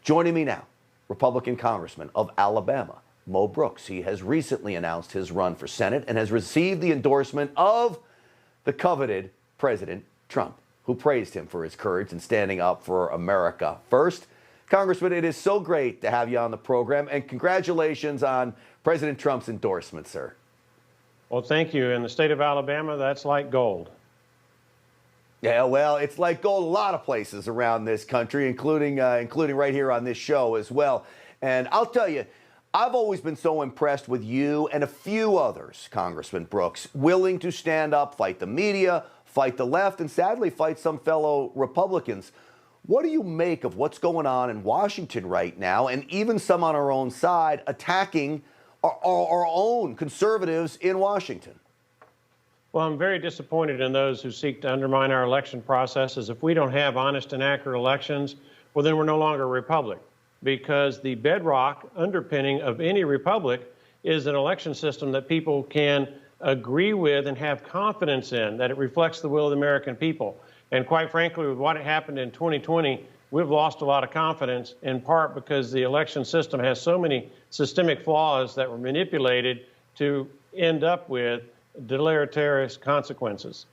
Joining me now, Republican Congressman of Alabama, Mo Brooks. He has recently announced his run for Senate and has received the endorsement of the coveted President Trump, who praised him for his courage in standing up for America first. Congressman, it is so great to have you on the program, and congratulations on President Trump's endorsement, sir. Well, thank you. In the state of Alabama, that's like gold. Yeah, well, it's like gold a lot of places around this country, including right here on this show as well. And I'll tell you, I've always been so impressed with you and a few others, Congressman Brooks, willing to stand up, fight the media, fight the left, and sadly fight some fellow Republicans. What do you make of what's going on in Washington right now, and even some on our own side attacking our own conservatives in Washington? Well, I'm very disappointed in those who seek to undermine our election processes. If we don't have honest and accurate elections, well, then we're no longer a republic, because the bedrock underpinning of any republic is an election system that people can agree with and have confidence in, that it reflects the will of the American people. And quite frankly, with what happened in 2020, we've lost a lot of confidence, in part because the election system has so many systemic flaws that were manipulated to end up with deleterious consequences.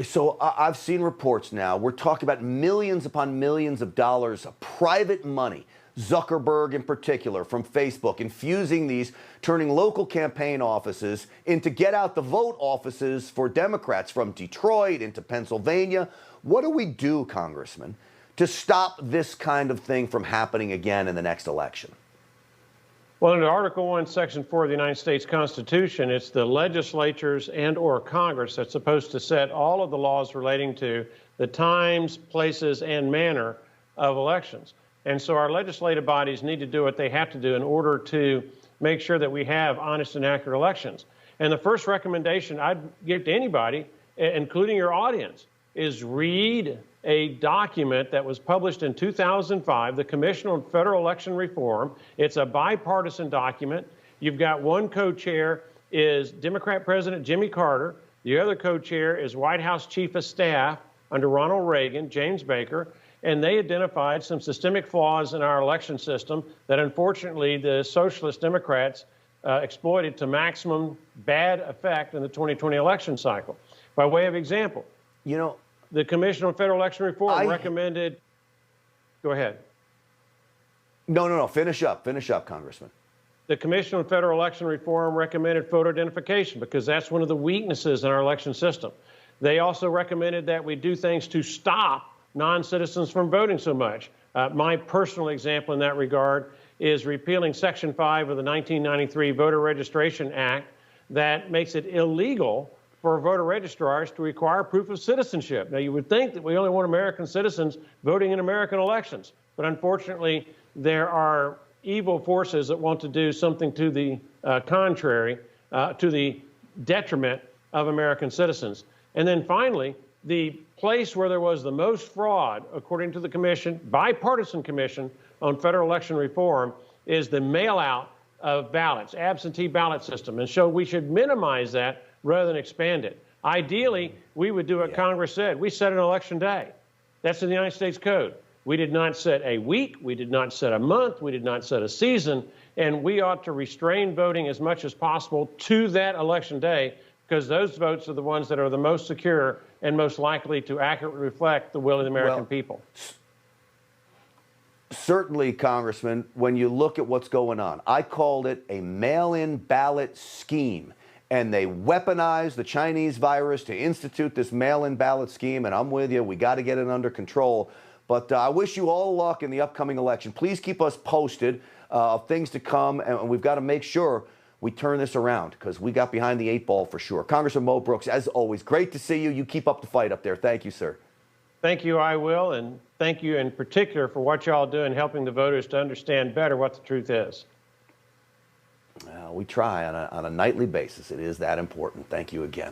So I've seen reports now. We're talking about millions upon millions of dollars of private money, Zuckerberg in particular, from Facebook, infusing these, turning local campaign offices into get out the vote offices for Democrats from Detroit into Pennsylvania. What do we do, Congressman, to stop this kind of thing from happening again in the next election? Well, under Article 1, Section 4 of the United States Constitution, it's the legislatures and/or Congress that's supposed to set all of the laws relating to the times, places, and manner of elections. And so our legislative bodies need to do what they have to do in order to make sure that we have honest and accurate elections. And the first recommendation I'd give to anybody, including your audience, is read a document that was published in 2005, the Commission on Federal Election Reform. It's a bipartisan document. You've got one co-chair is Democrat President Jimmy Carter. The other co-chair is White House Chief of Staff under Ronald Reagan, James Baker. And they identified some systemic flaws in our election system that unfortunately the socialist Democrats exploited to maximum bad effect in the 2020 election cycle. By way of example, the Commission on Federal Election Reform recommended. Go ahead. No. Finish up, Congressman. The Commission on Federal Election Reform recommended photo identification because that's one of the weaknesses in our election system. They also recommended that we do things to stop non-citizens from voting so much. My personal example in that regard is repealing Section 5 of the 1993 Voter Registration Act that makes it illegal for voter registrars to require proof of citizenship. Now, you would think that we only want American citizens voting in American elections, but unfortunately, there are evil forces that want to do something to the contrary, to the detriment of American citizens. And then finally, the place where there was the most fraud, according to the commission, bipartisan commission on federal election reform, is the mail-out of ballots, absentee ballot system. And so we should minimize that rather than expand it. Ideally, we would do what Congress said. We set an election day. That's in the United States Code. We did not set a week. We did not set a month. We did not set a season. And we ought to restrain voting as much as possible to that election day, because those votes are the ones that are the most secure and most likely to accurately reflect the will of the American people. Certainly, Congressman, when you look at what's going on, I called it a mail-in ballot scheme. And they weaponized the Chinese virus to institute this mail-in ballot scheme. And I'm with you. We got to get it under control. But I wish you all luck in the upcoming election. Please keep us posted of things to come. And we've got to make sure we turn this around, because we got behind the 8 ball for sure. Congressman Mo Brooks, as always, great to see you. You keep up the fight up there. Thank you, sir. Thank you, I will. And thank you in particular for what y'all do in helping the voters to understand better what the truth is. We try on a nightly basis. It is that important. Thank you again.